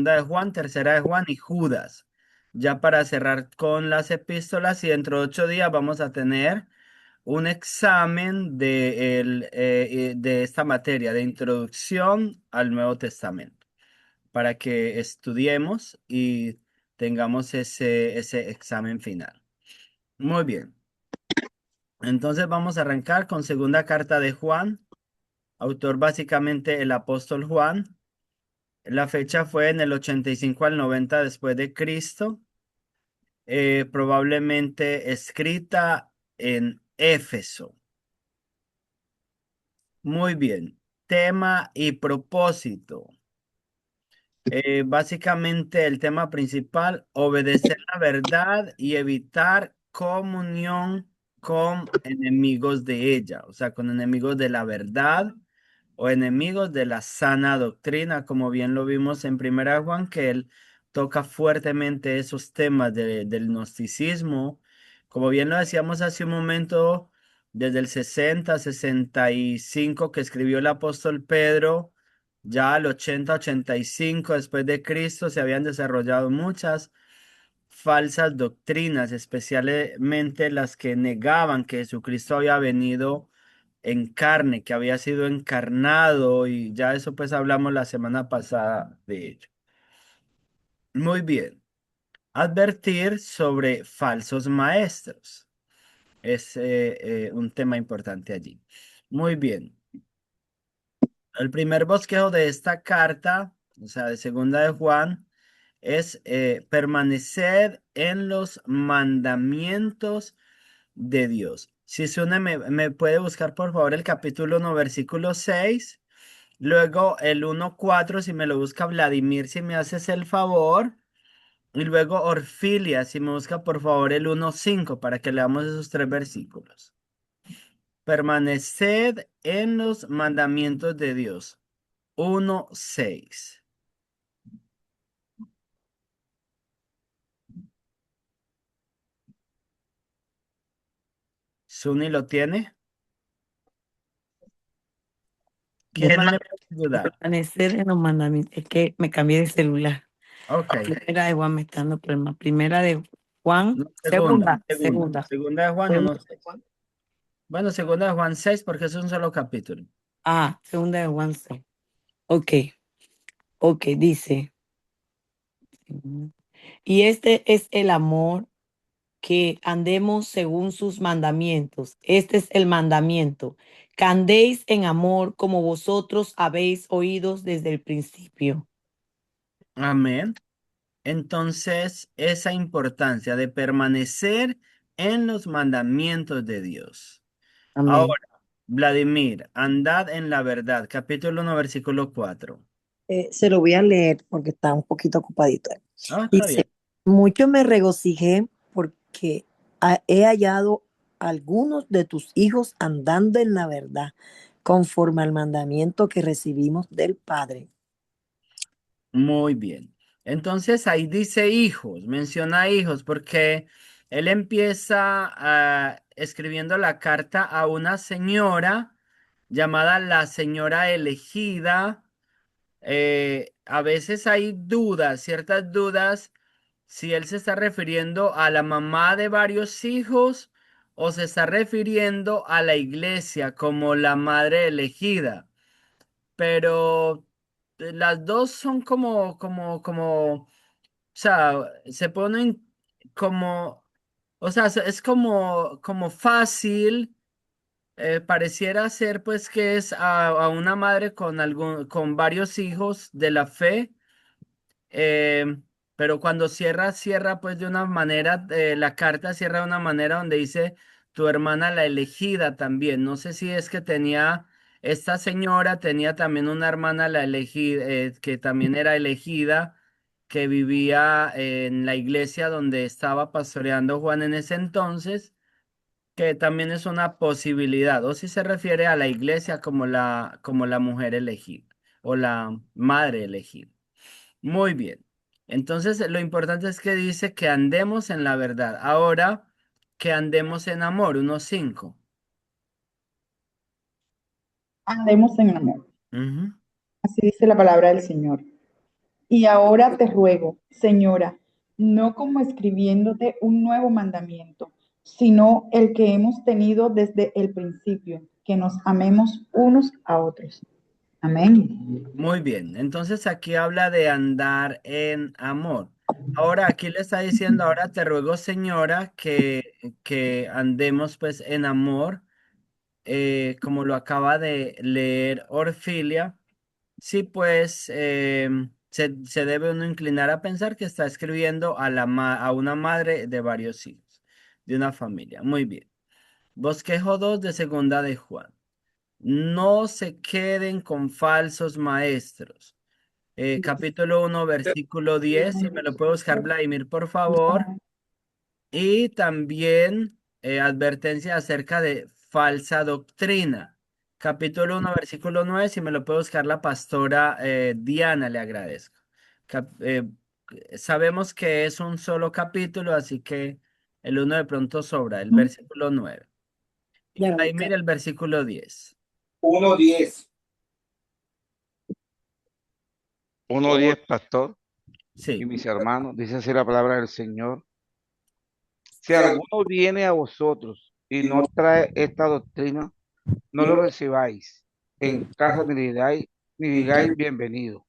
de Juan, tercera de Juan y Judas. Ya para cerrar con las epístolas y dentro de 8 días vamos a tener un examen de esta materia de introducción al Nuevo Testamento para que estudiemos y tengamos ese examen final. Muy bien. Entonces vamos a arrancar con segunda carta de Juan, autor básicamente el apóstol Juan. La fecha fue en el 85 al 90 después de Cristo, probablemente escrita en Éfeso. Muy bien. Tema y propósito. Básicamente el tema principal, obedecer la verdad y evitar comunión con enemigos de ella, o sea, con enemigos de la verdad o enemigos de la sana doctrina, como bien lo vimos en Primera Juan, que él toca fuertemente esos temas del gnosticismo. Como bien lo decíamos hace un momento, desde el 60, 65 que escribió el apóstol Pedro, ya al 80, 85 después de Cristo se habían desarrollado muchas falsas doctrinas, especialmente las que negaban que Jesucristo había venido en carne, que había sido encarnado y ya eso pues hablamos la semana pasada de ello. Muy bien. Advertir sobre falsos maestros es un tema importante allí. Muy bien. El primer bosquejo de esta carta, o sea, de segunda de Juan, es permanecer en los mandamientos de Dios. Si Sune me puede buscar por favor el capítulo 1, versículo 6. Luego el 1:4 si me lo busca Vladimir, si me haces el favor. Y luego Orfilia, si me busca por favor el 1:5 para que leamos esos tres versículos. Permaneced en los mandamientos de Dios. 1:6. ¿Suni lo tiene? ¿Quién más me puede ayudar? Permanecer en los mandamientos. Es que me cambié de celular. Ok. Primera de Juan me está dando problema. Primera de Juan, No, segunda. segunda. Segunda de Juan Segunda 1:6. Bueno, segunda de Juan 6 porque es un solo capítulo. segunda de Juan 6. Ok, ok, dice. Y este es el amor, que andemos según sus mandamientos. Este es el mandamiento, que andéis en amor como vosotros habéis oído desde el principio. Amén. Entonces, esa importancia de permanecer en los mandamientos de Dios. Amén. Ahora, Vladimir, andad en la verdad, capítulo 1, versículo 4. Se lo voy a leer porque está un poquito ocupadito. Ah, está bien. Dice, mucho me regocijé porque he hallado algunos de tus hijos andando en la verdad, conforme al mandamiento que recibimos del Padre. Muy bien. Entonces ahí dice hijos, menciona hijos, porque él empieza escribiendo la carta a una señora llamada la señora elegida. A veces hay dudas, ciertas dudas, si él se está refiriendo a la mamá de varios hijos o se está refiriendo a la iglesia como la madre elegida, pero las dos son o sea, se ponen como, o sea, es como fácil, pareciera ser pues que es a una madre con varios hijos de la fe, eh, pero cuando cierra pues de una manera, la carta cierra de una manera donde dice tu hermana la elegida también. No sé si es que esta señora tenía también una hermana la elegida, que también era elegida, que vivía en la iglesia donde estaba pastoreando Juan en ese entonces, que también es una posibilidad, o si se refiere a la iglesia como la mujer elegida o la madre elegida. Muy bien. Entonces, lo importante es que dice que andemos en la verdad. Ahora, que andemos en amor, 1:5. Andemos en amor. Ujú. Así dice la palabra del Señor. Y ahora te ruego, Señora, no como escribiéndote un nuevo mandamiento, sino el que hemos tenido desde el principio, que nos amemos unos a otros. Amén. Muy bien, entonces aquí habla de andar en amor. Ahora aquí le está diciendo, ahora te ruego, señora, que andemos pues en amor, como lo acaba de leer Orfilia. Sí, pues se debe uno inclinar a pensar que está escribiendo a, a una madre de varios hijos, de una familia. Muy bien. Bosquejo 2 de segunda de Juan. No se queden con falsos maestros. Capítulo 1 versículo 10. Si me lo puede buscar Vladimir, por favor. Y también advertencia acerca de falsa doctrina. Capítulo 1 versículo 9. Si me lo puede buscar la pastora Diana, le agradezco. Cap- eh, Sabemos que es un solo capítulo, así que el uno de pronto sobra, el versículo 9. Y Ya lo busqué. Vladimir, el versículo 10. 1:10. 1:10, pastor y Sí, mis hermanos, dice así la palabra del Señor. Si alguno viene a vosotros y no trae esta doctrina, no lo recibáis en casa ni digáis bienvenido.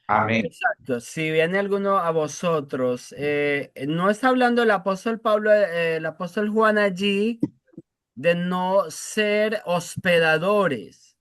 Amén. exacto. Si viene alguno a vosotros, no está hablando el apóstol Pablo, el apóstol Juan allí de no ser hospedadores,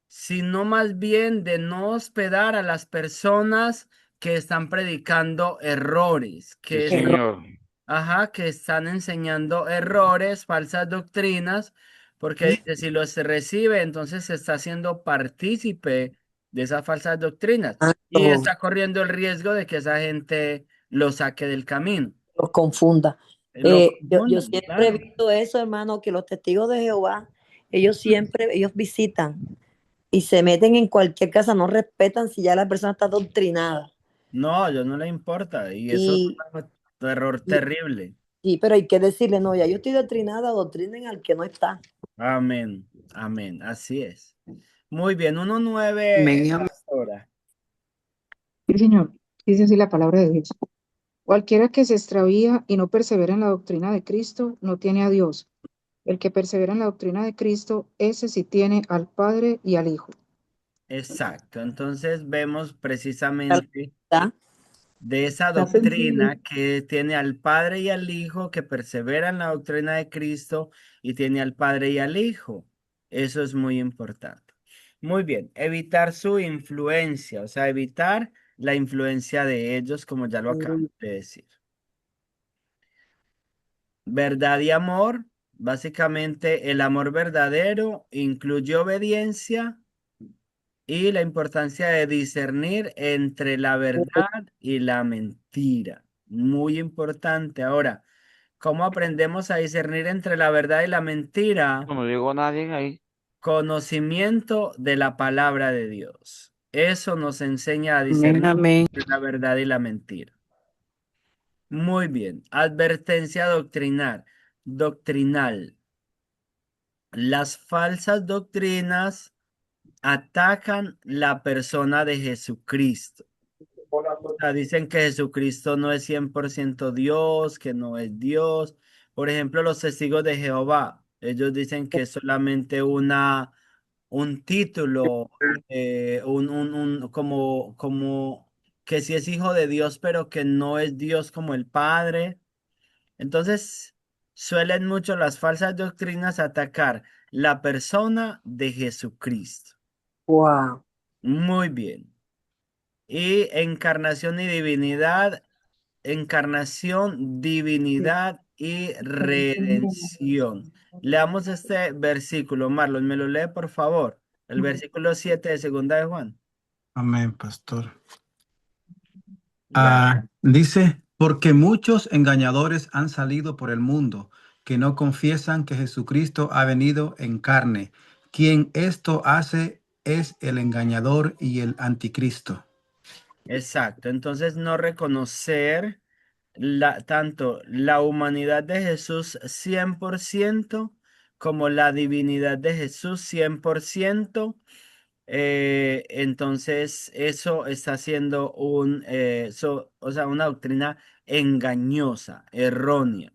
sino más bien de no hospedar a las personas que están predicando errores, Sí, que Error. señor. ajá, que están enseñando errores, falsas doctrinas, porque dice, si los recibe, entonces se está haciendo partícipe de esas falsas doctrinas y Exacto. está corriendo el riesgo de que esa gente lo saque del camino, Los confunda. lo Yo confundan, siempre he claro. visto eso, hermano, que los testigos de Jehová, ellos visitan y se meten en cualquier casa, no respetan si ya la persona está doctrinada. No, a ellos no le importa y eso es Y, un error y terrible. sí, pero hay que decirle, no, ya yo estoy doctrinada, doctrinen al que no está. Amén, amén, así es. Muy bien, 1:9, Amén, amén. pastora. Sí, Señor, dice así la palabra de Dios. Cualquiera que se extravía y no persevera en la doctrina de Cristo, no tiene a Dios. El que persevera en la doctrina de Cristo, ese sí tiene al Padre y al Hijo. Exacto, entonces vemos precisamente ¿Está? de esa Está sencillo. doctrina que tiene al Padre y al Hijo, que persevera en la doctrina de Cristo y tiene al Padre y al Hijo. Eso es muy importante. Muy bien, evitar su influencia, o sea, evitar la influencia de ellos, como ya lo acabo de decir. Verdad y amor, básicamente el amor verdadero incluye obediencia y la importancia de discernir entre la verdad y la mentira. Muy importante. Ahora, ¿cómo aprendemos a discernir entre la verdad y la mentira? No llegó nadie ahí. Conocimiento de la palabra de Dios. Eso nos enseña a Amén, discernir amén. entre la verdad y la mentira. Muy bien. Advertencia doctrinal. Las falsas doctrinas atacan la persona de Jesucristo. Sea, dicen que Jesucristo no es 100% Dios, que no es Dios. Por ejemplo, los testigos de Jehová, ellos dicen que es solamente un título, como que sí es hijo de Dios, pero que no es Dios como el Padre. Entonces, suelen mucho las falsas doctrinas atacar la persona de Jesucristo. Wow. Muy bien. Y encarnación, divinidad y redención. Leamos este versículo, Marlon, ¿me lo lee, por favor? El versículo 7 de Segunda de Juan. Amén, pastor. Gracias. Dice, porque muchos engañadores han salido por el mundo que no confiesan que Jesucristo ha venido en carne. Quien esto hace es el engañador y el anticristo. Exacto. Entonces, no reconocer tanto la humanidad de Jesús 100% como la divinidad de Jesús 100%. Entonces, eso está siendo o sea, una doctrina engañosa, errónea.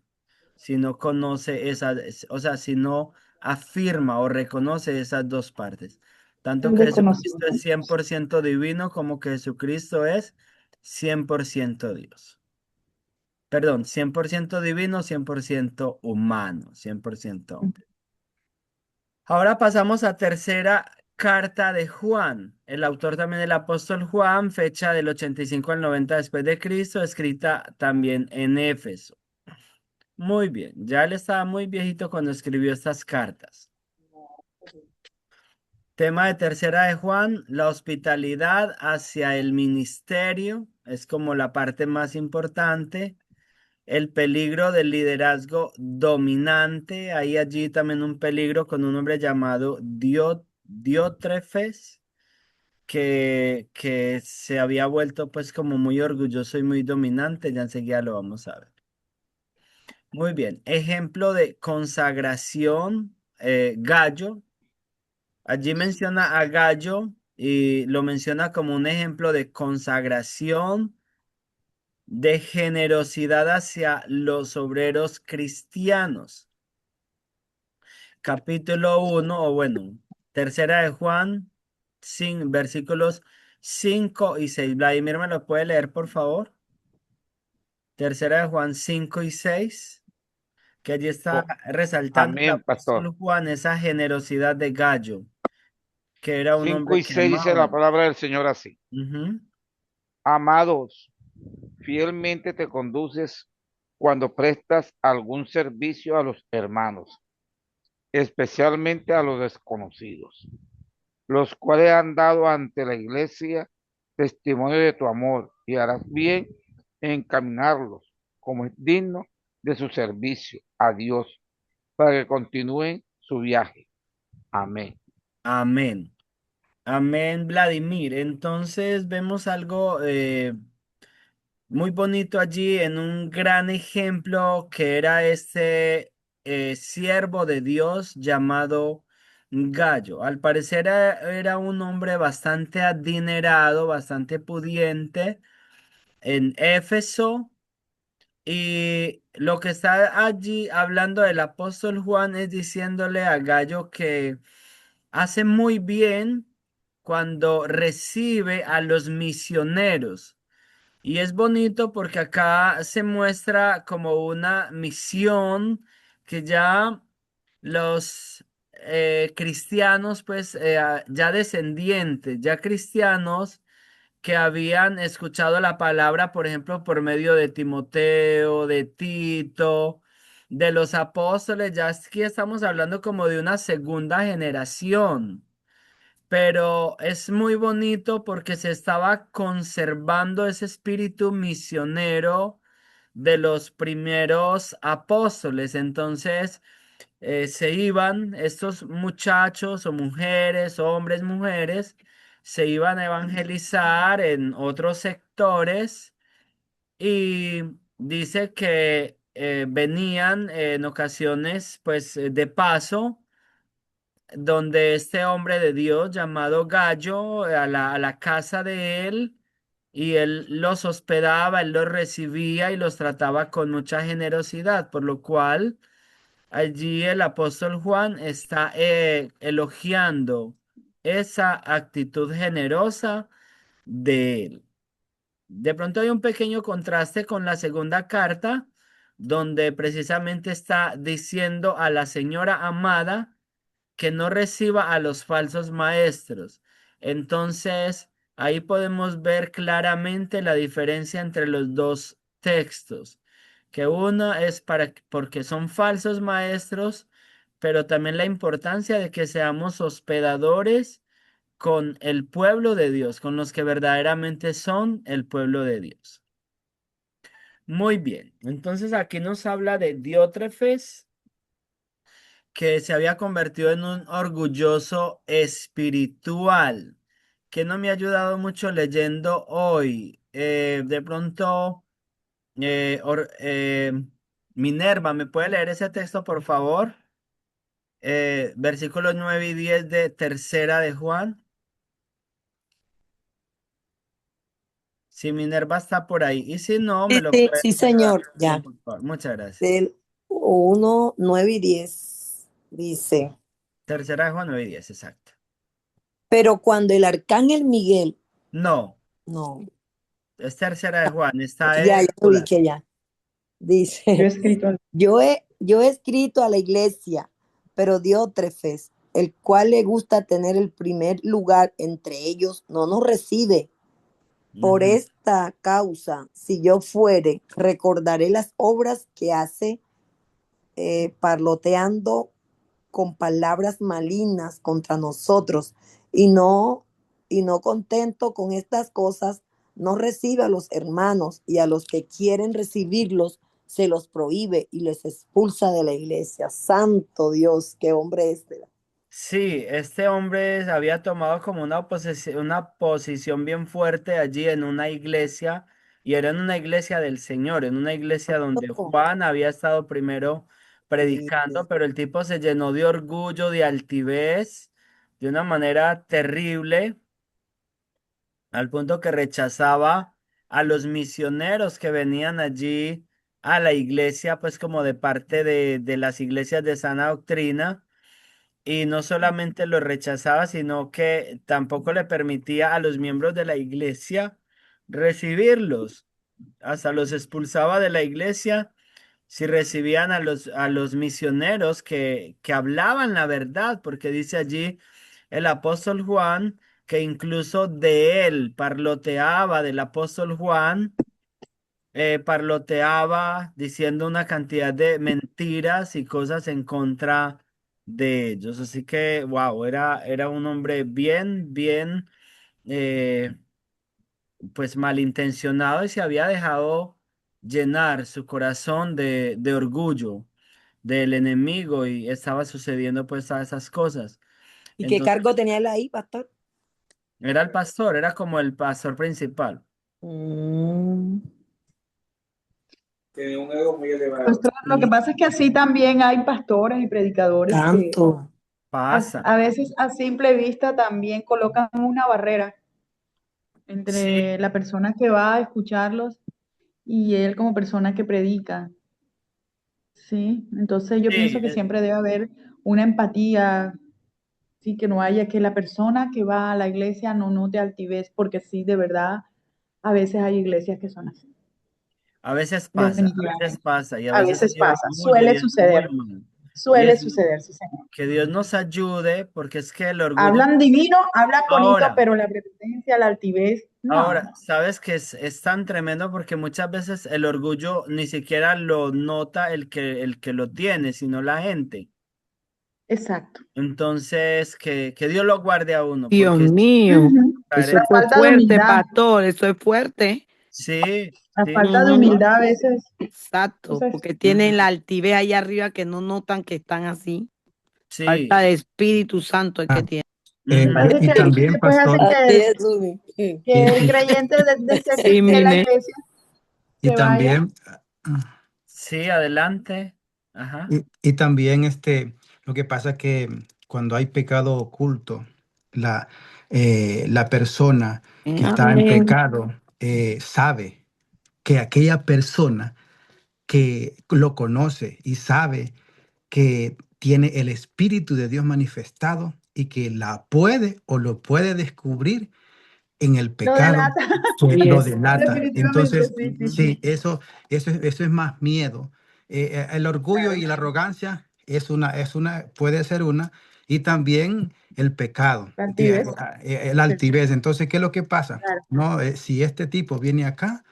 Si no conoce o sea, si no afirma o reconoce esas dos partes. Tanto El que Jesucristo desconocimiento. es 100% divino como que Jesucristo es 100% Dios. Perdón, 100% divino, 100% humano, 100% hombre. Ahora pasamos a tercera carta de Juan. El autor también el apóstol Juan, fecha del 85 al 90 después de Cristo, escrita también en Éfeso. Muy bien, ya él estaba muy viejito cuando escribió estas cartas. Tema de tercera de Juan, la hospitalidad hacia el ministerio, es como la parte más importante. El peligro del liderazgo dominante, hay allí también un peligro con un hombre llamado Diótrefes, que se había vuelto pues como muy orgulloso y muy dominante, ya enseguida lo vamos a ver. Muy bien, ejemplo de consagración, Gallo. Allí menciona a Gallo y lo menciona como un ejemplo de consagración, de generosidad hacia los obreros cristianos. Capítulo 1, o bueno, tercera de Juan, versículos 5 y 6. Vladimir, ¿me lo puede leer, por favor? Tercera de Juan 5 y 6, que allí está Oh, resaltando el amén, pastor. apóstol Juan esa generosidad de Gallo, que era un 5 hombre y que 6 dice amaba. la palabra del Señor así. Ujú. Amados, fielmente te conduces cuando prestas algún servicio a los hermanos, especialmente a los desconocidos, los cuales han dado ante la iglesia testimonio de tu amor, y harás bien en encaminarlos como es digno de su servicio a Dios, para que continúen su viaje. Amén. Amén. Amén, Vladimir. Entonces vemos algo muy bonito allí en un gran ejemplo que era este siervo de Dios llamado Gallo. Al parecer era un hombre bastante adinerado, bastante pudiente en Éfeso. Y lo que está allí hablando el apóstol Juan es diciéndole a Gallo que hace muy bien cuando recibe a los misioneros. Y es bonito porque acá se muestra como una misión que ya los cristianos, pues ya descendientes, ya cristianos que habían escuchado la palabra, por ejemplo, por medio de Timoteo, de Tito, de los apóstoles, ya aquí estamos hablando como de una segunda generación, pero es muy bonito porque se estaba conservando ese espíritu misionero de los primeros apóstoles. Entonces, se iban estos muchachos o mujeres, hombres, mujeres, se iban a evangelizar en otros sectores y dice que venían en ocasiones, pues, de paso donde este hombre de Dios llamado Gallo, a la casa de él, y él los hospedaba, él los recibía y los trataba con mucha generosidad, por lo cual allí el apóstol Juan está elogiando esa actitud generosa de él. De pronto hay un pequeño contraste con la segunda carta, donde precisamente está diciendo a la señora amada, que no reciba a los falsos maestros. Entonces, ahí podemos ver claramente la diferencia entre los dos textos, que uno es porque son falsos maestros, pero también la importancia de que seamos hospedadores con el pueblo de Dios, con los que verdaderamente son el pueblo de Dios. Muy bien, entonces aquí nos habla de Diótrefes, que se había convertido en un orgulloso espiritual, que no me ha ayudado mucho leyendo hoy. De pronto, Minerva, ¿me puede leer ese texto, por favor? Versículos 9 y 10 de Tercera de Juan. Si Minerva está por ahí. Y si no, Sí, me lo sí, puedes sí, leer señor, también, ya. por favor. Muchas gracias. Del 1, 9 y 10 dice, Tercera de Juan 9 y 10, exacto. pero cuando el arcángel Miguel, No, no, es tercera de Juan, está ya en lo plural. ubiqué ya, Yo he dice, escrito al- yo he escrito a la iglesia, pero Diótrefes, el cual le gusta tener el primer lugar entre ellos, no nos recibe. Por Ujú. esta causa, si yo fuere, recordaré las obras que hace parloteando con palabras malignas contra nosotros y no contento con estas cosas, no recibe a los hermanos y a los que quieren recibirlos se los prohíbe y les expulsa de la iglesia. Santo Dios, qué hombre este. Sí, este hombre había tomado como una posición bien fuerte allí en una iglesia, y era en una iglesia del Señor, en una iglesia donde Juan había estado primero Sí, predicando, pero el tipo se llenó de orgullo, de altivez, de una manera terrible, al punto que rechazaba a los misioneros que venían allí a la iglesia, pues como de parte de las iglesias de sana doctrina. Y no solamente lo rechazaba, sino que tampoco le permitía a los miembros de la iglesia recibirlos. Hasta los expulsaba de la iglesia si recibían a los misioneros que hablaban la verdad, porque dice allí el apóstol Juan que incluso de él parloteaba, del apóstol Juan, parloteaba diciendo una cantidad de mentiras y cosas en contra de ellos. Así que, wow, era un hombre bien, eh, pues malintencionado, y se había dejado llenar su corazón de orgullo del enemigo, y estaba sucediendo pues todas esas cosas. ¿y qué Entonces, cargo tenía él ahí, pastor? era el pastor, era como el pastor principal. Mm, Tiene un ego muy elevado. Pastor, lo que sí, pasa es que así también hay pastores y predicadores que tanto. Pasa. a veces a simple vista también colocan una barrera entre Sí, la persona que va a escucharlos y él como persona que predica, ¿sí? Entonces yo sí, pienso que siempre debe haber una empatía, sí, que no haya que la persona que va a la iglesia no note altivez, porque sí, de verdad, a veces hay iglesias que son así, a veces definitivamente. pasa, y a A veces veces hay pasa, orgullo y es muy mal. Y suele es suceder, sí, señor. que Dios nos ayude, porque es que el orgullo. Hablan divino, hablan bonito, Ahora, pero la prepotencia, la altivez, no, ahora, no. sabes que es tan tremendo porque muchas veces el orgullo ni siquiera lo nota el que lo tiene, sino la gente. Exacto. Entonces, que Dios lo guarde a uno, Dios porque mío, Ujú. caer eso La en- fue falta de fuerte, humildad, pastor, eso es fuerte. sí, la sí, falta de eso Ujú, humildad pasa. a veces, exacto, entonces, porque tienen la Ujú. altivez ahí arriba que no notan que están así. Falta Sí. de Espíritu Santo el que Ah, tiene. Ujú. hace y que también, después hace pastor, Así es, Zuli. que y, el y, creyente Sí, de la Mine. iglesia y se vaya. también, Sí, adelante. Ajá. y también lo que pasa es que cuando hay pecado oculto, la, la persona que está en Amén. pecado sabe que aquella persona que lo conoce y sabe que tiene el Espíritu de Dios manifestado y que la puede o lo puede descubrir en el Lo pecado, delata, que Sí, lo es. delata. definitivamente, Entonces, sí, sí, Ujú. sí, sí. eso es más miedo. El orgullo Claro, y la arrogancia puede ser una, y también el pecado, la altivez, la ¿cierto? altivez. Entonces, ¿qué es lo que pasa? Claro, No, si este tipo viene acá,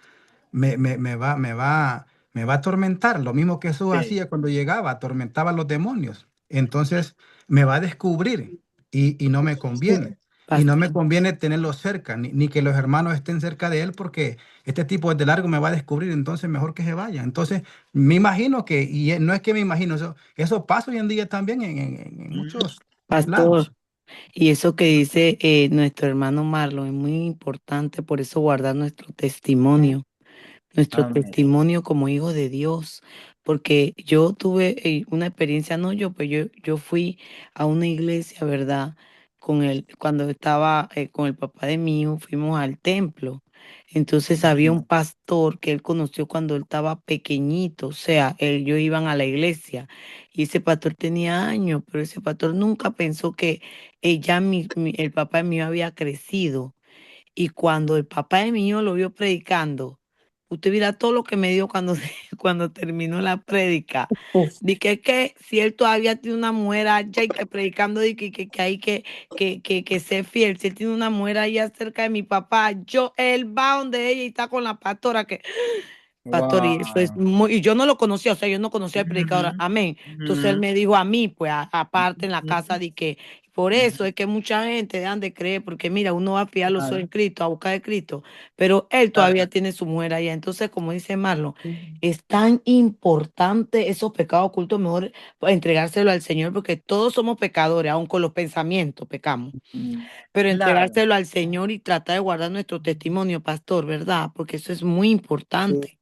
me va a atormentar, lo mismo que Jesús Sí. hacía cuando llegaba, atormentaba a los demonios. Entonces me va a descubrir y no me sí. conviene. Y no me Pastor. conviene tenerlo cerca, ni que los hermanos estén cerca de él, porque este tipo desde largo me va a descubrir, entonces mejor que se vaya. Entonces, me imagino que, no es que me imagino, eso pasa hoy en día también en Ujú. muchos lados. Pastor, y eso que dice nuestro hermano Marlon es muy importante, por eso guardar nuestro Amén. testimonio como hijo de Dios, porque yo tuve una experiencia, no yo, pues yo fui a una iglesia, ¿verdad? Cuando estaba con el papá de mi hijo, fuimos al templo. Entonces había un pastor que él conoció cuando él estaba pequeñito, o sea, ellos iban a la iglesia y ese pastor tenía años, pero ese pastor nunca pensó que el papá mío había crecido. Y cuando el papá de mi hijo lo vio predicando, usted verá todo lo que me dio cuando, cuando terminó la prédica. Uf, Dije que si él todavía tiene una mujer allá y que predicando de que hay que ser fiel, si él tiene una mujer allá cerca de mi papá, él va donde ella y está con la pastora que pastor, y eso es Wow. muy, y yo no lo conocía, o sea, yo no conocía al predicador, Ujú, amén. Entonces él ujú, me dijo a mí, pues aparte en la casa, ujú, de que por eso ujú. es que mucha gente dejan de creer, porque mira, uno va a fiar los ojos Claro, en Cristo, a buscar de Cristo, pero él claro. todavía tiene su mujer allá. Entonces, como dice Marlon, es tan importante esos pecados ocultos, mejor entregárselo al Señor, porque todos somos pecadores, aun con los pensamientos pecamos, Mm, pero claro. entregárselo al Señor y tratar de guardar nuestro testimonio, pastor, ¿verdad? Porque eso es muy sí, importante.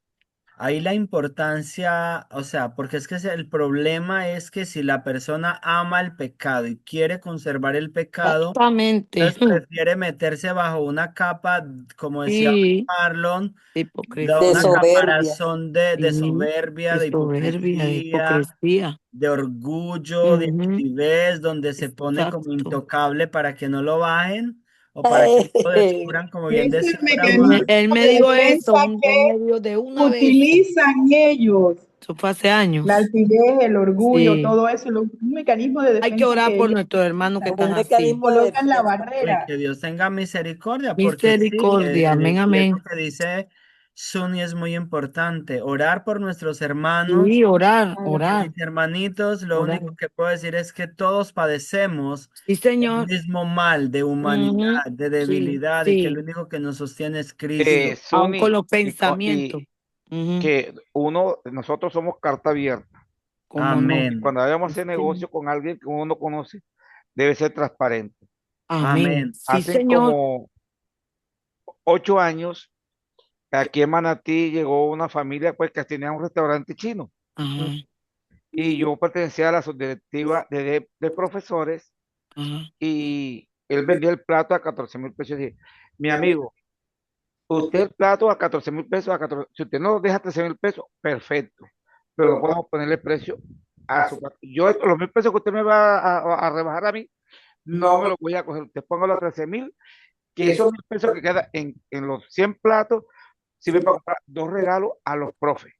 Ahí la importancia, o sea, porque es que el problema es que si la persona ama el pecado y quiere conservar el pecado, Exactamente. entonces prefiere meterse bajo una capa, como decía Sí, Marlon, de de una hipocresía. soberbia. caparazón de Sí, soberbia, de de soberbia, de hipocresía, hipocresía. de orgullo, de Ujú, altivez, donde se pone como exacto. intocable para que no lo bajen o para que no lo descubran, como Y bien ese decía mecanismo Bramar. Él me de dijo defensa eso, él que me dijo de una vez. utilizan ellos, Eso fue hace la años. altivez, el orgullo, Sí. todo eso, un mecanismo de Hay que defensa orar que por ellos nuestros hermanos que Como un están así. mecanismo de colocan la defensa. Uy, barrera. que Dios tenga misericordia, porque sí, Misericordia. Amén, y eso amén. que dice Suni es muy importante, orar por nuestros hermanos. Sí, orar, Claro. Porque orar, mis hermanitos, lo orar. único que puedo decir es que todos padecemos Sí, el señor. mismo mal de humanidad, Ujú, de sí, debilidad, y que lo sí. único que nos sostiene es Cristo. Aún con Suni, los pensamientos. Ujú, que nosotros somos carta abierta. cómo no. Y Amén. cuando vayamos a Sí, hacer señor. negocio con alguien que uno no conoce, debe ser transparente. Amén. Amén. Sí, Hace señor. como 8 años, aquí en Manatí llegó una familia pues que tenía un restaurante chino. Ajá, Y yo pertenecía a la subdirectiva de profesores ajá. y él vendía el plato a 14.000 pesos. Y dije, mi amigo, usted el plato a 14.000 pesos, si usted no deja 13.000 pesos, perfecto, pero no podemos ponerle precio a su plato. Yo los 1.000 pesos que usted me va a rebajar a mí, no me los voy a coger. Usted ponga los 13.000, que esos 1.000 pesos que quedan en los 100 platos, sirven para comprar 2 regalos a los profes.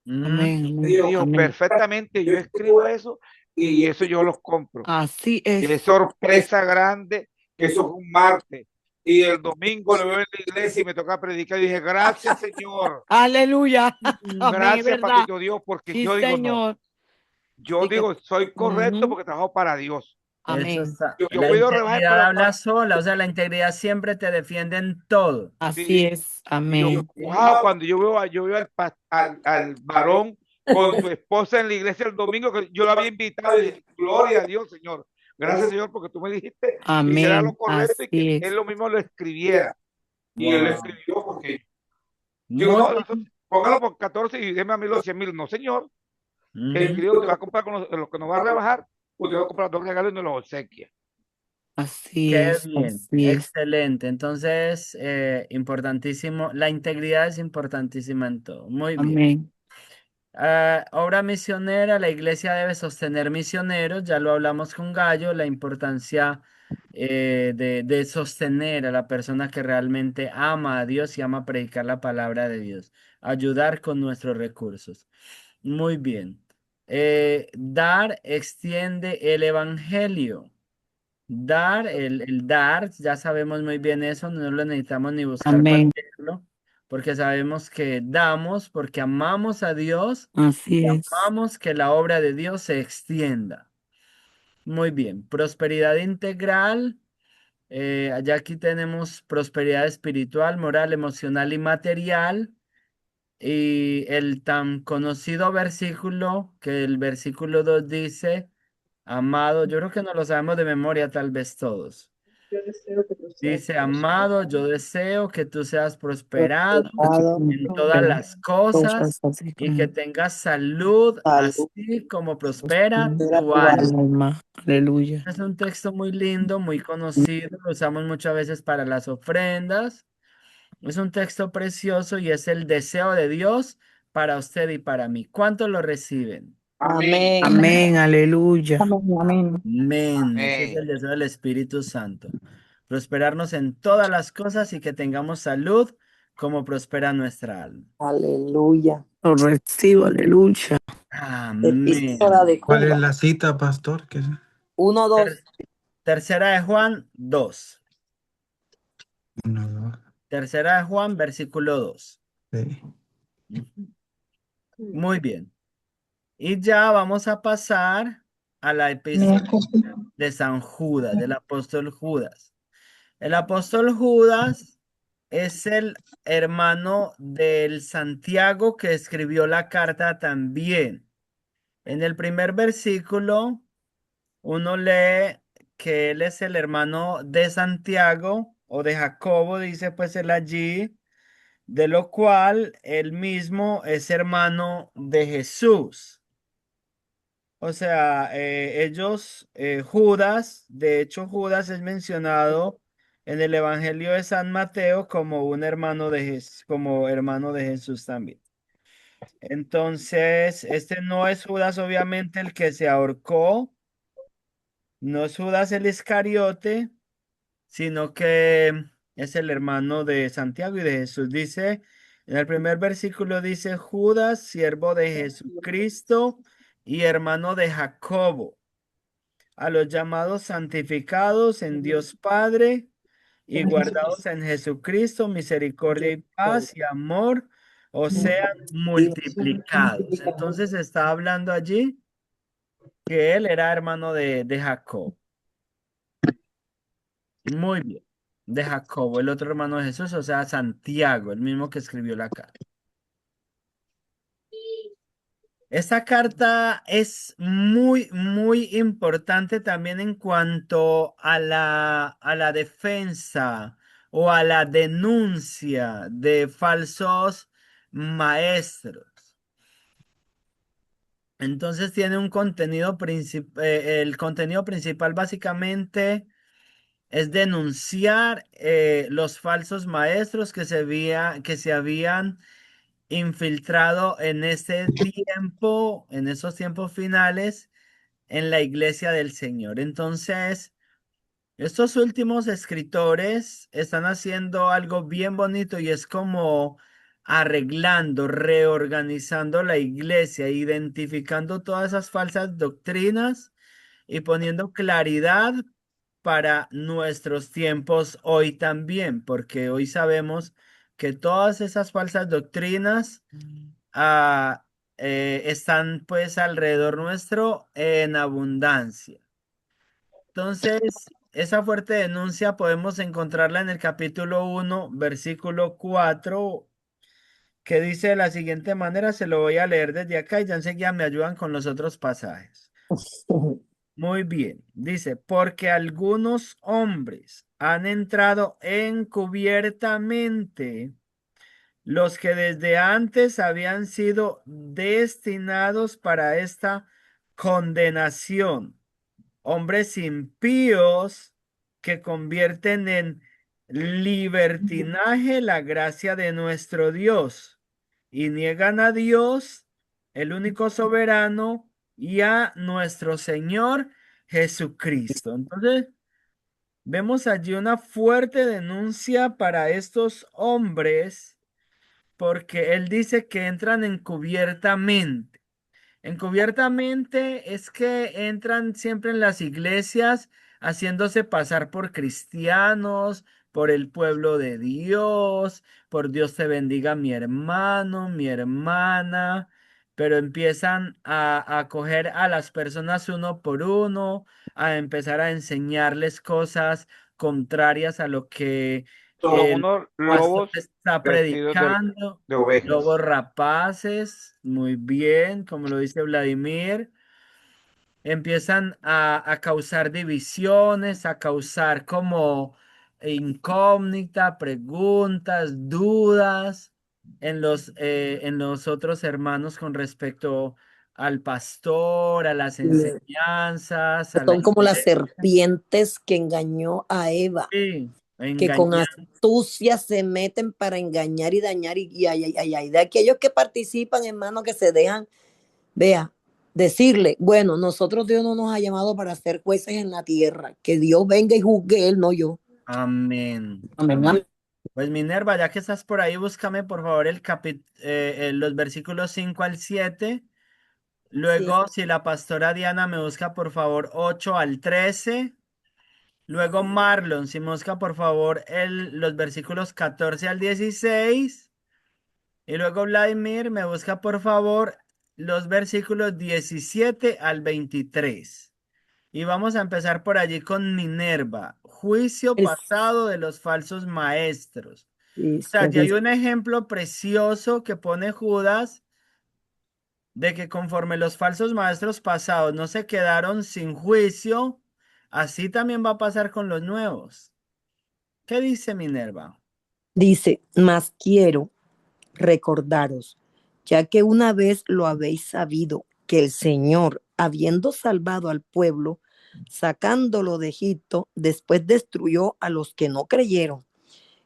Mm, Amén, Me amén, dijo, amén. perfectamente, yo escribo eso y eso yo los compro. Así Qué es. sorpresa grande que eso fue un martes. Y el domingo lo veo en la iglesia y me toca predicar. Y dije, gracias, Señor. Aleluya. Amén, es Gracias, verdad. papito Dios, porque Sí, yo digo, no. Señor. Yo Sí que. digo, soy correcto Ujú, porque trabajo para Dios. eso amén. está. Yo La pido rebajar integridad para, habla sola, o sea, la integridad siempre te defiende en todo. Así sí. es. Y yo, Amén. wow, cuando yo veo al varón con su esposa en la iglesia el domingo, que yo lo había invitado, y dije, gloria a Dios, Señor. Gracias, Señor, porque tú me dijiste que hiciera lo Amén. correcto y que Así él es. lo mismo lo escribiera. Y él lo Wow. escribió porque digo, Muy no, bien. póngalo por 14 y déme a mí los 100.000. No, señor. El Ujú. querido te va a comprar con lo que nos va a rebajar, usted va a comprar 2 regalos y nos los obsequia. Así Qué es. bien, Así es. excelente. Entonces, importantísimo, la integridad es importantísima en todo. Muy bien. Amén. Obra misionera, la iglesia debe sostener misioneros, ya lo hablamos con Gallo, la importancia de sostener a la persona que realmente ama a Dios y ama predicar la palabra de Dios, ayudar con nuestros recursos. Muy bien. Dar extiende el evangelio. Dar, el dar, ya sabemos muy bien eso, no lo necesitamos ni buscar para Amén. leerlo, porque sabemos que damos porque amamos a Dios y Así es. amamos que la obra de Dios se extienda. Muy bien, prosperidad integral. Allá aquí tenemos prosperidad espiritual, moral, emocional y material. Y el tan conocido versículo, que el versículo 2 dice, amado, yo creo que no lo sabemos de memoria tal vez todos. Yo deseo que tú seas Dice, amado, prosperado. yo deseo que tú seas prosperado Así Prosperado, como en todas prospera. las cosas Cosas así y que como tengas salud, salud, así como prospera era tu tu alma. alma. alma. Aleluya. Es un texto muy lindo, muy conocido, lo usamos muchas veces para las ofrendas. Es un texto precioso y es el deseo de Dios para usted y para mí. ¿Cuántos lo reciben? Amén. Amén, aleluya. Amén, amén. Amén. Ese es Amén. el deseo del Espíritu Santo. Prosperarnos en todas las cosas y que tengamos salud como prospera nuestra alma. Aleluya. Lo recibo, aleluya. Epístola Amén. de ¿Cuál es Cuba. la cita, pastor? 1, 2. Tercera de Juan 2. Uno, dos, Tercera de Juan, versículo 2. sí. Muy bien. Y ya vamos a pasar a la epístola de San Judas, del apóstol Judas. El apóstol Judas es el hermano del Santiago que escribió la carta también. En el primer versículo, uno lee que él es el hermano de Santiago o de Jacobo, dice pues él allí, de lo cual él mismo es hermano de Jesús. O sea, Judas, de hecho Judas es mencionado en el Evangelio de San Mateo como un hermano de como hermano de Jesús también. Entonces, este no es Judas obviamente el que se ahorcó, no es Judas el Iscariote, sino que es el hermano de Santiago y de Jesús. Dice, en el primer versículo dice, Judas, siervo de Jesucristo y hermano de Jacobo, a los llamados santificados en Dios Padre y guardados en Jesucristo, misericordia y paz y amor, o sean multiplicados. Entonces está hablando allí que él era hermano de Jacob. Muy bien. De Jacobo, el otro hermano de Jesús, o sea, Santiago, el mismo que escribió la carta. Esta carta es muy, muy importante también en cuanto a la defensa o a la denuncia de falsos maestros. Entonces tiene un contenido principal, el contenido principal básicamente es denunciar los falsos maestros que se habían infiltrado en este tiempo, en esos tiempos finales, en la iglesia del Señor. Entonces, estos últimos escritores están haciendo algo bien bonito y es como arreglando, reorganizando la iglesia, identificando todas esas falsas doctrinas y poniendo claridad para nuestros tiempos hoy también, porque hoy sabemos que todas esas falsas doctrinas ah, están pues alrededor nuestro en abundancia. Entonces, esa fuerte denuncia podemos encontrarla en el capítulo 1, versículo 4, que dice de la siguiente manera, se lo voy a leer desde acá y ya enseguida me ayudan con los otros pasajes. Muy bien, dice, porque algunos hombres han entrado encubiertamente, los que desde antes habían sido destinados para esta condenación, hombres impíos que convierten en libertinaje la gracia de nuestro Dios y niegan a Dios, el único soberano, y a nuestro Señor Jesucristo. Entonces, vemos allí una fuerte denuncia para estos hombres porque él dice que entran encubiertamente. Encubiertamente es que entran siempre en las iglesias haciéndose pasar por cristianos, por el pueblo de Dios, por Dios te bendiga mi hermano, mi hermana, pero empiezan a coger a las personas uno por uno, a empezar a enseñarles cosas contrarias a lo que Son el unos pastor lobos está vestidos predicando. de Lobos ovejas. rapaces, muy bien, como lo dice Vladimir, empiezan a causar divisiones, a causar como incógnita, preguntas, dudas en los otros hermanos con respecto al pastor, a las enseñanzas, a la Son como las iglesia. serpientes que engañó a Eva. Sí, que con Engañar. astucia se meten para engañar y dañar y hay de aquellos que participan, hermano, que se dejan, vea, decirle, bueno, nosotros Dios no nos ha llamado para ser jueces en la tierra, que Dios venga y juzgue él, no yo. Amén. Amén. Pues Minerva, ya que estás por ahí, búscame por favor los versículos 5 al 7. Sí. Luego, si la pastora Diana me busca por favor 8 al 13. Luego Marlon, si me busca por favor los versículos 14 al 16. Y luego Vladimir me busca por favor los versículos 17 al 23. Y vamos a empezar por allí con Minerva, juicio El- pasado de los falsos maestros. O sea, listo, aquí hay dice, un ejemplo precioso que pone Judas de que conforme los falsos maestros pasados no se quedaron sin juicio, así también va a pasar con los nuevos. ¿Qué dice Minerva? dice, mas quiero recordaros, ya que una vez lo habéis sabido, que el Señor, habiendo salvado al pueblo, sacándolo de Egipto, después destruyó a los que no creyeron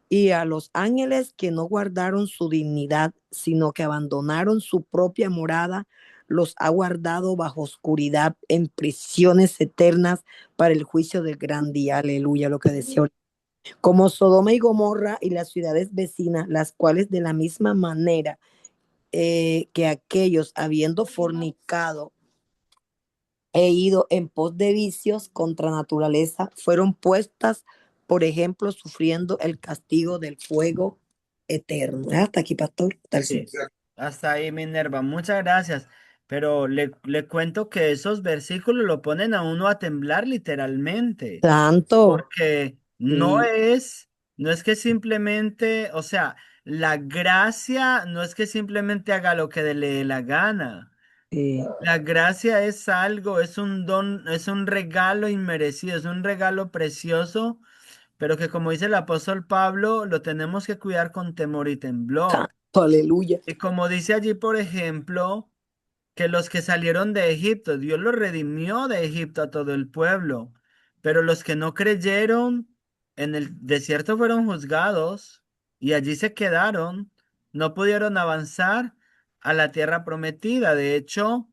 y a los ángeles que no guardaron su dignidad, sino que abandonaron su propia morada, los ha guardado bajo oscuridad en prisiones eternas para el juicio del gran día. Aleluya, lo que decía. Como Sodoma y Gomorra y las ciudades vecinas, las cuales de la misma manera que aquellos, habiendo fornicado e ido en pos de vicios contra naturaleza, fueron puestas, por ejemplo, sufriendo el castigo del fuego eterno. Hasta aquí, pastor. Sí, hasta ahí Minerva, muchas gracias. Pero le cuento que esos versículos lo ponen a uno a temblar literalmente. Tanto. Porque Sí, no es que simplemente, o sea, la gracia no es que simplemente haga lo que le dé la gana. sí. La gracia es algo, es un don, es un regalo inmerecido, es un regalo precioso, pero que como dice el apóstol Pablo, lo tenemos que cuidar con temor y temblor. Tanto, aleluya. Y como dice allí, por ejemplo, que los que salieron de Egipto, Dios los redimió de Egipto a todo el pueblo, pero los que no creyeron en el desierto fueron juzgados y allí se quedaron, no pudieron avanzar a la tierra prometida. De hecho,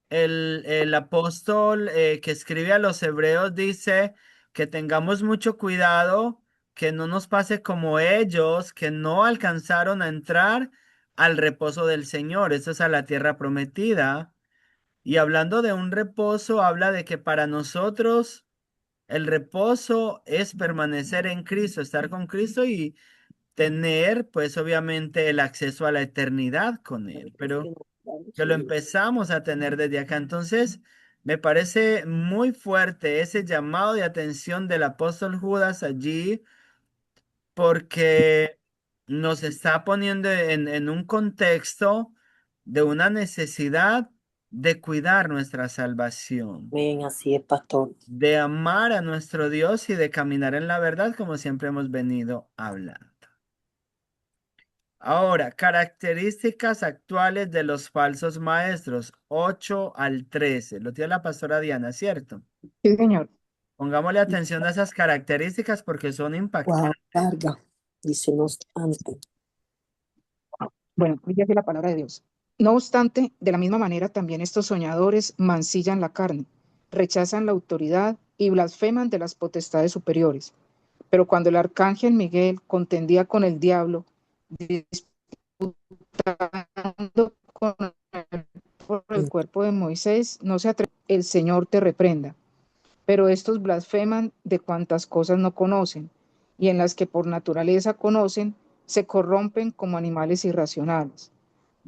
el apóstol que escribe a los hebreos dice que tengamos mucho cuidado, que no nos pase como ellos, que no alcanzaron a entrar al reposo del Señor, eso es a la tierra prometida. Y hablando de un reposo, habla de que para nosotros el reposo es permanecer en Cristo, estar con Cristo y tener, pues obviamente, el acceso a la eternidad con Él, pero que lo empezamos a tener desde acá. Entonces, me parece muy fuerte ese llamado de atención del apóstol Judas allí, porque nos está poniendo en un contexto de una necesidad de cuidar nuestra salvación, Amén, así es, pastor. de amar a nuestro Dios y de caminar en la verdad como siempre hemos venido hablando. Ahora, características actuales de los falsos maestros, 8 al 13. Lo tiene la pastora Diana, ¿cierto? Sí, señor. Pongámosle atención a esas características porque son Wow, impactantes. carga. Dice, no obstante. Bueno, dice así la palabra de Dios. No obstante, de la misma manera también estos soñadores mancillan la carne, rechazan la autoridad y blasfeman de las potestades superiores. Pero cuando el arcángel Miguel contendía con el diablo, disputando con él por el cuerpo de Moisés, no se atrevió, el Señor te reprenda. Pero estos blasfeman de cuantas cosas no conocen, y en las que por naturaleza conocen, se corrompen como animales irracionales.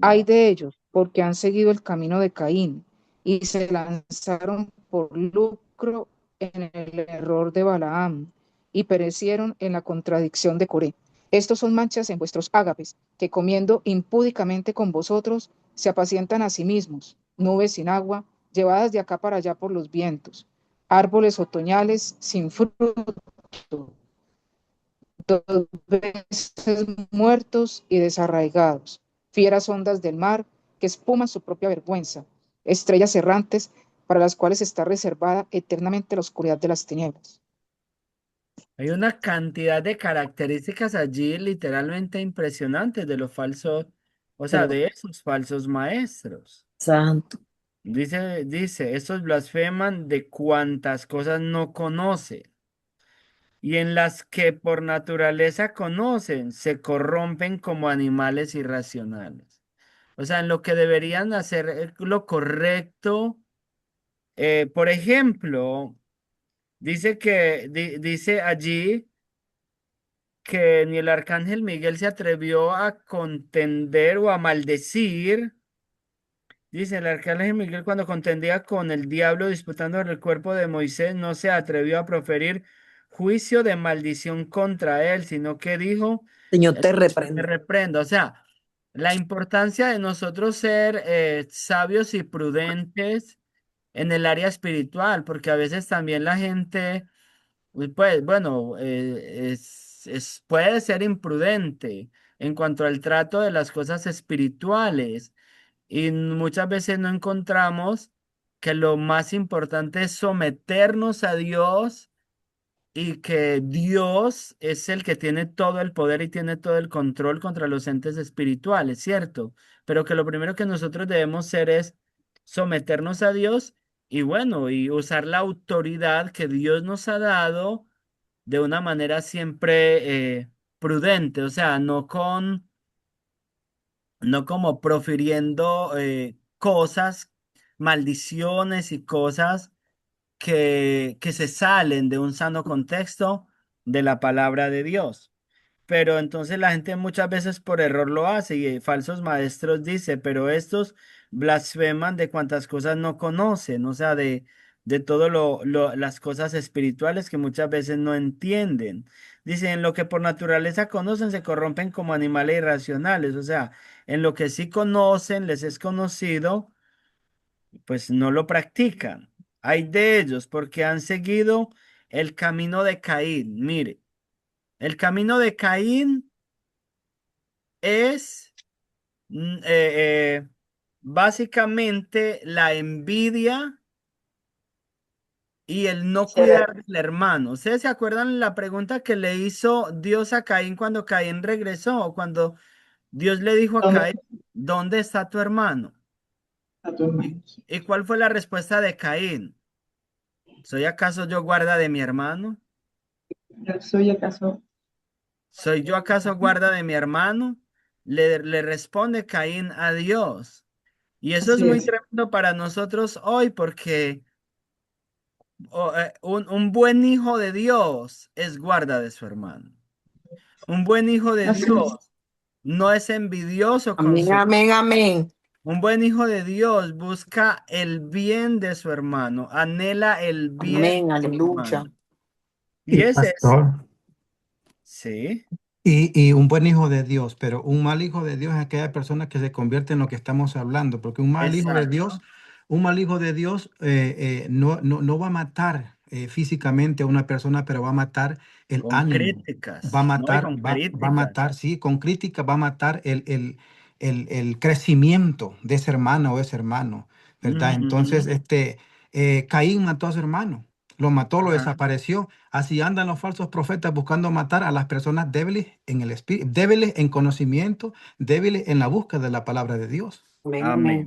Hay Wow. de ellos, porque han seguido el camino de Caín, y se lanzaron por lucro en el error de Balaam, y perecieron en la contradicción de Coré. Estos son manchas en vuestros ágapes, que comiendo impúdicamente con vosotros, se apacientan a sí mismos, nubes sin agua, llevadas de acá para allá por los vientos, árboles otoñales sin fruto, dos veces muertos y desarraigados, fieras ondas del mar que espuman su propia vergüenza, estrellas errantes para las cuales está reservada eternamente la oscuridad de las tinieblas. Hay una cantidad de características allí literalmente impresionantes de los falsos, o sea, Pero, de esos falsos maestros. santo. Dice, estos blasfeman de cuantas cosas no conocen y en las que por naturaleza conocen, se corrompen como animales irracionales. O sea, en lo que deberían hacer lo correcto. Por ejemplo, dice allí que ni el arcángel Miguel se atrevió a contender o a maldecir. Dice el arcángel Miguel cuando contendía con el diablo disputando el cuerpo de Moisés, no se atrevió a proferir juicio de maldición contra él, sino que dijo, Señor, "El te Señor te reprendo. reprendo". O sea, la importancia de nosotros ser sabios y prudentes en el área espiritual, porque a veces también la gente, pues bueno, puede ser imprudente en cuanto al trato de las cosas espirituales y muchas veces no encontramos que lo más importante es someternos a Dios y que Dios es el que tiene todo el poder y tiene todo el control contra los entes espirituales, ¿cierto? Pero que lo primero que nosotros debemos hacer es someternos a Dios y bueno, y usar la autoridad que Dios nos ha dado de una manera siempre prudente, o sea, no como profiriendo cosas, maldiciones y cosas que se salen de un sano contexto de la palabra de Dios. Pero entonces la gente muchas veces por error lo hace y falsos maestros dice, pero estos blasfeman de cuantas cosas no conocen, o sea, de todo las cosas espirituales que muchas veces no entienden. Dicen, lo que por naturaleza conocen se corrompen como animales irracionales, o sea, en lo que sí conocen, les es conocido, pues no lo practican. Hay de ellos porque han seguido el camino de Caín. Mire, el camino de Caín es básicamente la envidia y el no cuidar del hermano. ¿Ustedes se acuerdan la pregunta que le hizo Dios a Caín cuando Caín regresó? Cuando Dios le dijo a ¿Dónde Caín, ¿dónde está tu hermano? está tu ¿Y, hermano? y cuál fue la respuesta de Caín? ¿Soy acaso yo guarda de mi hermano? ¿Yo soy acaso? ¿Soy yo acaso guarda de mi hermano? Le responde Caín a Dios. Y eso es Así muy es. tremendo para nosotros hoy porque un buen hijo de Dios es guarda de su hermano. Un buen hijo de Así es. Dios no es envidioso con Amén, su... amén, amén. Un buen hijo de Dios busca el bien de su hermano, anhela el bien Amén, de su aleluya. hermano. Y Y ese es, pastor, sí, y un buen hijo de Dios, pero un mal hijo de Dios es aquella persona que se convierte en lo que estamos hablando, porque exacto, un mal hijo de Dios no va a matar físicamente a una persona, pero va a matar el con ánimo, críticas, ¿no? Y con va a críticas. matar, sí, con crítica, va a matar el crecimiento de ese hermano o ese hermano, ¿verdad? Entonces, Ujú. Caín mató a su hermano. Lo mató, lo Ajá. desapareció. Así andan los falsos profetas buscando matar a las personas débiles en el espíritu, débiles en conocimiento, débiles en la búsqueda de la palabra de Dios. Amén, amén. Amén.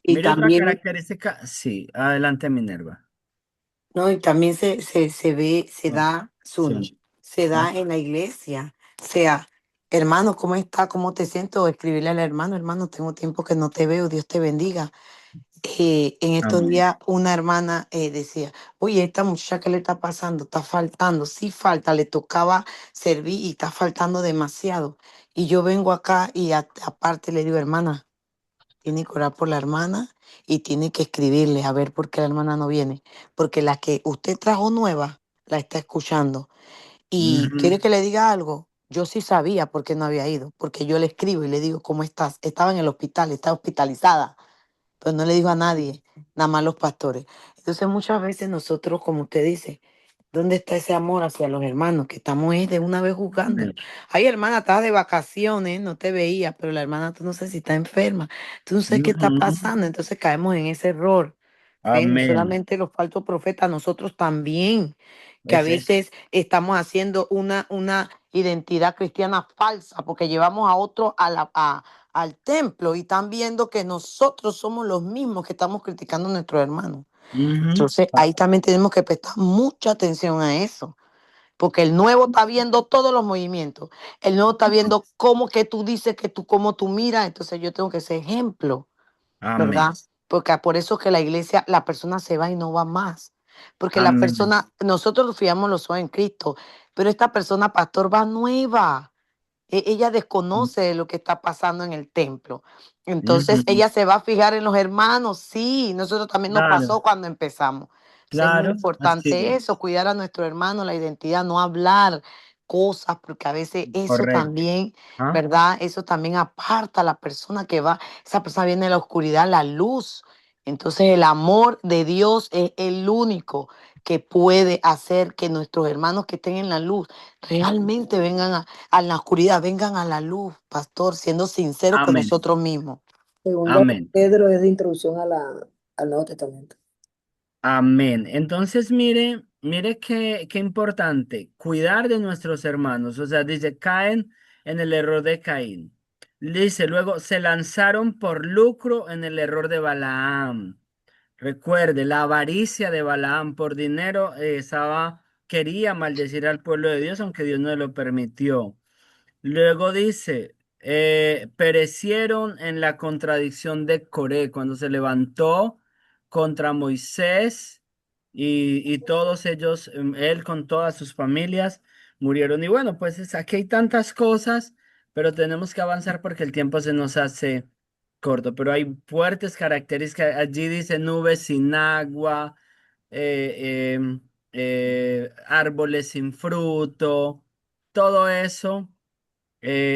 Y Mire otra también, característica. Sí, adelante, Minerva. no, y también se ve, No, sí. se da Ah, en la iglesia. O sea, hermano, ¿cómo está? ¿Cómo te siento? Escribirle al hermano, hermano, tengo tiempo que no te veo, Dios te bendiga. En estos amén. días una hermana decía, oye, esta muchacha, ¿qué le está pasando? Está faltando, sí falta, le tocaba servir y está faltando demasiado. Y yo vengo acá y aparte le digo, hermana, tiene que orar por la hermana y tiene que escribirle a ver por qué la hermana no viene. Porque la que usted trajo nueva, la está escuchando. Y quiere Ujú. que le diga algo. Yo sí sabía por qué no había ido, porque yo le escribo y le digo, ¿cómo estás? Estaba en el hospital, está hospitalizada, pero no le digo a nadie, nada más a los pastores. Entonces muchas veces nosotros, como usted dice, ¿dónde está ese amor hacia los hermanos? Que estamos ahí de una vez juzgándolo. Amén. Ay, hermana, estaba de vacaciones, no te veía, pero la hermana, tú no sé si está enferma, tú no sé qué está Ujú. pasando. Entonces caemos en ese error. ¿Ven? No Amén. solamente los falsos profetas, nosotros también. que a Ese, veces estamos haciendo una identidad cristiana falsa porque llevamos a otro al templo y están viendo que nosotros somos los mismos que estamos criticando a nuestros hermanos. ujú, Entonces, ahí también tenemos que prestar mucha atención a eso, porque el nuevo está viendo todos los movimientos. El nuevo está viendo cómo que tú dices, cómo tú miras. Entonces, yo tengo que ser ejemplo, ¿verdad? amén, Porque por eso que la iglesia, la persona se va y no va más. Porque la amén, persona, nosotros fiamos los ojos en Cristo, pero esta persona, pastor, va nueva. Ella desconoce lo que está pasando en el templo. Entonces, ujú, ella se va a fijar en los hermanos. Sí, nosotros también nos claro, pasó cuando empezamos. Entonces, es muy claro, así importante es, eso, cuidar a nuestro hermano, la identidad, no hablar cosas, porque a veces eso correcto, también, ¿ah? ¿verdad? Eso también aparta a la persona que va, esa persona viene de la oscuridad a la luz. Entonces, el amor de Dios es el único que puede hacer que nuestros hermanos que estén en la luz realmente vengan a la oscuridad, vengan a la luz, pastor, siendo sinceros con Amén, nosotros mismos. Segundo de amén. Pedro es de introducción al Nuevo Testamento. Amén. Entonces, mire qué importante, cuidar de nuestros hermanos. O sea, dice, caen en el error de Caín. Dice, luego, se lanzaron por lucro en el error de Balaam. Recuerde, la avaricia de Balaam por dinero, quería maldecir al pueblo de Dios, aunque Dios no lo permitió. Luego dice, perecieron en la contradicción de Coré cuando se levantó contra Moisés y todos ellos, él con todas sus familias, murieron. Y bueno, pues aquí hay tantas cosas, pero tenemos que avanzar porque el tiempo se nos hace corto. Pero hay fuertes características. Allí dice nubes sin agua, árboles sin fruto, todo eso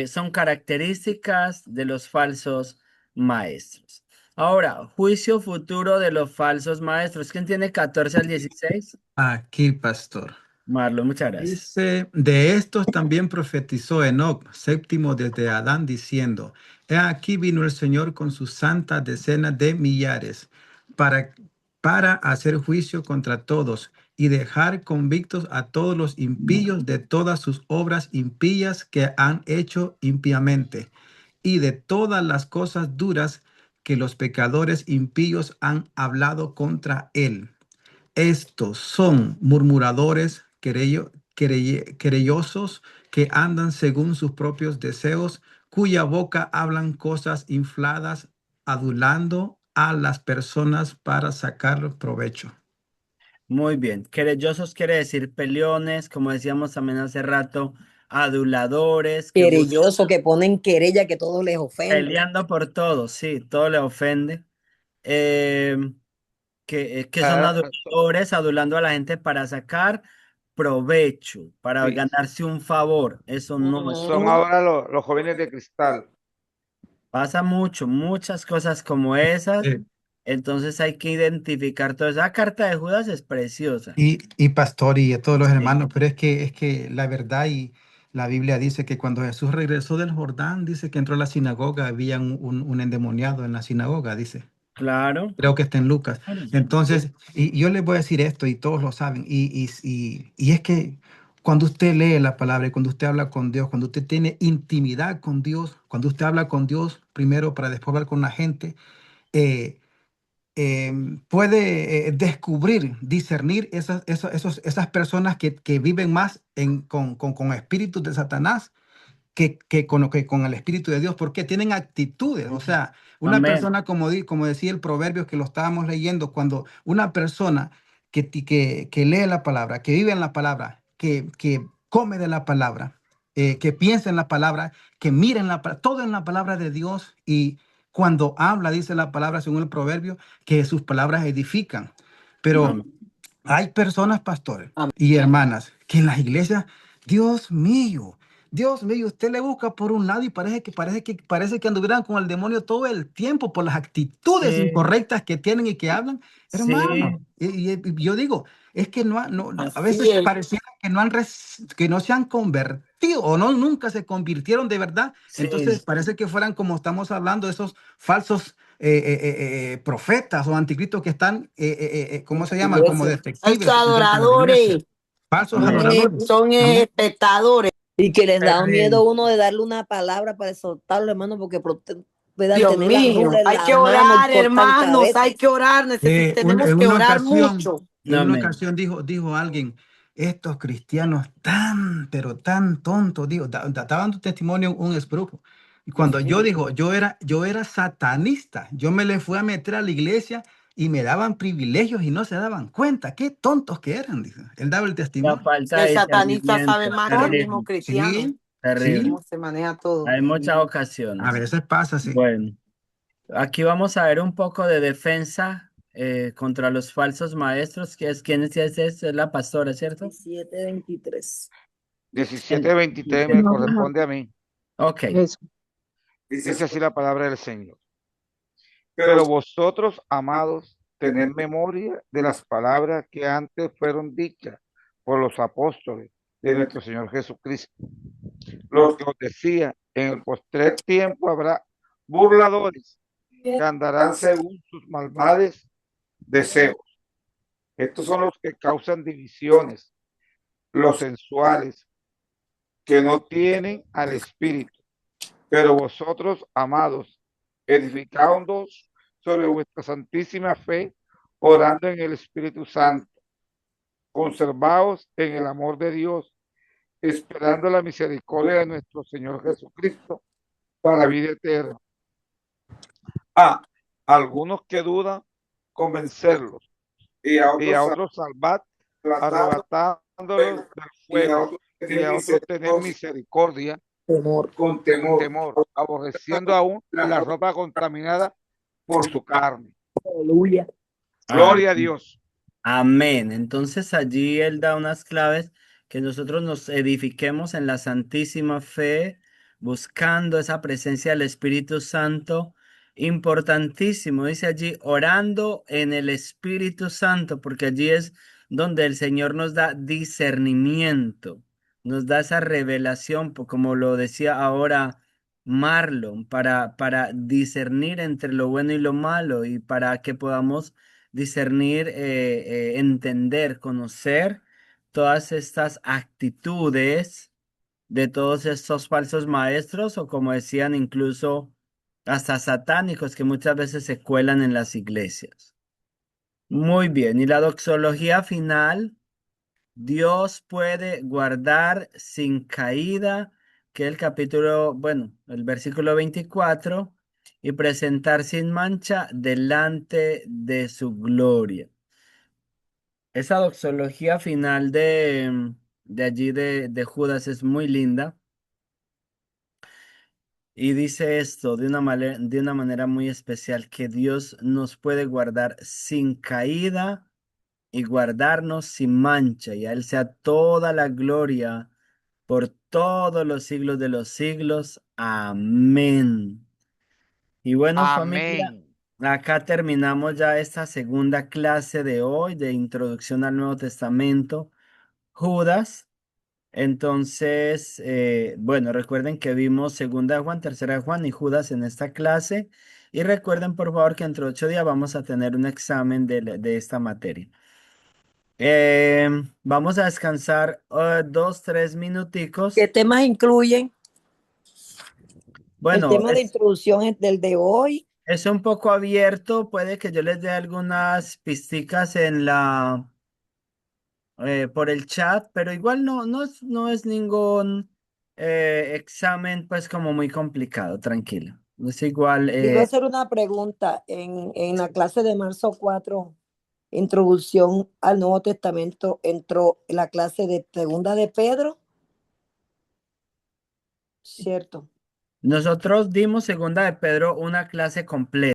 son características de los falsos maestros. Ahora, juicio futuro de los falsos maestros. ¿Quién tiene 14 al 16? Aquí, pastor. Marlon, muchas gracias. Dice, de estos también profetizó Enoc, séptimo desde Adán, diciendo, he aquí vino el Señor con sus santas decenas de millares para, para hacer juicio contra todos y dejar convictos a todos los impíos de todas sus obras impías que han hecho impíamente y de todas las cosas duras que los pecadores impíos han hablado contra él. Estos son murmuradores, querellosos, que andan según sus propios deseos, cuya boca hablan cosas infladas, adulando a las personas para sacar provecho. Muy bien. Querellosos quiere decir peleones, como decíamos también hace rato, aduladores, que buscan Querelloso, que ponen querella, que todo les ofende. peleando por todo, sí, todo le ofende. Eh, que son Ah, aduladores, adulando a la gente para sacar provecho, para sí, ganarse un favor. Eso no es. son ahora los jóvenes de cristal. Pasa mucho, muchas cosas como esas. Entonces hay que identificar todo eso. La carta de Judas es preciosa. Y pastor y a todos los Sí, hermanos, pero es que la verdad y la Biblia dice que cuando Jesús regresó del Jordán, dice que entró a la sinagoga, había un endemoniado en la sinagoga, dice. claro. Creo que está en Lucas. Claro. Entonces, y yo les voy a decir esto y todos lo saben, y es que cuando usted lee la palabra y cuando usted habla con Dios, cuando usted tiene intimidad con Dios, cuando usted habla con Dios primero para después hablar con la gente, eh, puede descubrir, discernir esas personas que viven más con espíritus de Satanás que con el Espíritu de Dios, porque tienen actitudes. O sea, una Amén. persona, como decía el proverbio que lo estábamos leyendo, cuando una persona que lee la palabra, que vive en la palabra, que come de la palabra, que piensa en la palabra, que mira en todo en la palabra de Dios y cuando habla, dice la palabra según el proverbio, que sus palabras edifican. Pero Amén. hay personas, pastores y hermanas, que en las iglesias, Dios mío, usted le busca por un lado y parece que anduvieran con el demonio todo el tiempo por las actitudes Sí, incorrectas que tienen y que hablan, sí, hermano. Y yo digo, es que a Así veces es. pareciera que no se han convertido o no, nunca se convirtieron de verdad. Entonces sí, parece que fueran como estamos hablando, esos falsos profetas o anticristos que están, ¿cómo se llaman? Como Iglesia. Falsos detectives dentro de la iglesia. adoradores. falsos Amén. adoradores. Son Amén. espectadores. Y que les da Amén. miedo a uno de darle una palabra para exhortarlo, hermano, porque puedan Dios tener la mío, rula en hay la que mano y orar, cortan hermanos, hay cabezas. que orar, tenemos En que una orar ocasión, mucho. en una Amén. ocasión dijo alguien, estos cristianos tan, pero tan tontos, estaba dando testimonio un exgrupo. Y cuando yo digo, yo era satanista, yo me le fui a meter a la iglesia y me daban privilegios y no se daban cuenta, qué tontos que eran, dice. Él daba el La testimonio. falta El de satanista sabe discernimiento. más que el Terrible, mismo cristiano. Sí, terrible. sí, Cómo se maneja todo. Hay muchas a ocasiones. veces pasa, sí. Bueno, aquí vamos a ver un poco de defensa contra los falsos maestros. ¿Quién es ese? Es la pastora, ¿cierto? 17:23. 17:23 me No, no, corresponde a mí. Ok. eso. Dice así la palabra del Señor. Pero vosotros, amados, tened memoria de las palabras que antes fueron dichas por los apóstoles de nuestro Señor Jesucristo. Lo que os decía, en el postrer tiempo habrá burladores que andarán según sus malvados deseos. Estos son los que causan divisiones, los sensuales, que no tienen al Espíritu. Pero vosotros, amados, edificaos sobre vuestra santísima fe, orando en el Espíritu Santo. Conservaos en el amor de Dios, esperando la misericordia de nuestro Señor Jesucristo para vida eterna. Algunos que dudan, convencerlos, y a otros salvad, arrebatándolos del fuego, y a otros tener misericordia Temor. con temor, aborreciendo aún la ropa contaminada por su carne. Aleluya. Gloria a Dios. Amén. Entonces allí él da unas claves que nosotros nos edifiquemos en la santísima fe, buscando esa presencia del Espíritu Santo. Importantísimo, dice allí, orando en el Espíritu Santo, porque allí es donde el Señor nos da discernimiento, nos da esa revelación, como lo decía ahora Marlon, para discernir entre lo bueno y lo malo y para que podamos discernir, entender, conocer todas estas actitudes de todos estos falsos maestros o como decían incluso hasta satánicos que muchas veces se cuelan en las iglesias. Muy bien, y la doxología final, Dios puede guardar sin caída, que el capítulo, bueno, el versículo 24, y presentar sin mancha delante de su gloria. Esa doxología final de allí de Judas es muy linda y dice esto de una manera muy especial, que Dios nos puede guardar sin caída y guardarnos sin mancha, y a Él sea toda la gloria por todos los siglos de los siglos. Amén. Y bueno, familia, Amén. acá terminamos ya esta segunda clase de hoy de Introducción al Nuevo Testamento. Judas. Entonces, bueno, recuerden que vimos segunda de Juan, tercera de Juan y Judas en esta clase. Y recuerden, por favor, que entre 8 días vamos a tener un examen de esta materia. Vamos a descansar 2, 3 minuticos. ¿Qué temas incluyen? El Bueno, tema de introducción es del de hoy. es un poco abierto. Puede que yo les dé algunas pisticas por el chat, pero igual no es ningún examen pues como muy complicado, tranquilo. Es igual, Yo iba a hacer una pregunta en la clase de marzo 4, introducción al Nuevo Testamento, entró la clase de segunda de Pedro, ¿cierto? nosotros dimos segunda de Pedro una clase completa.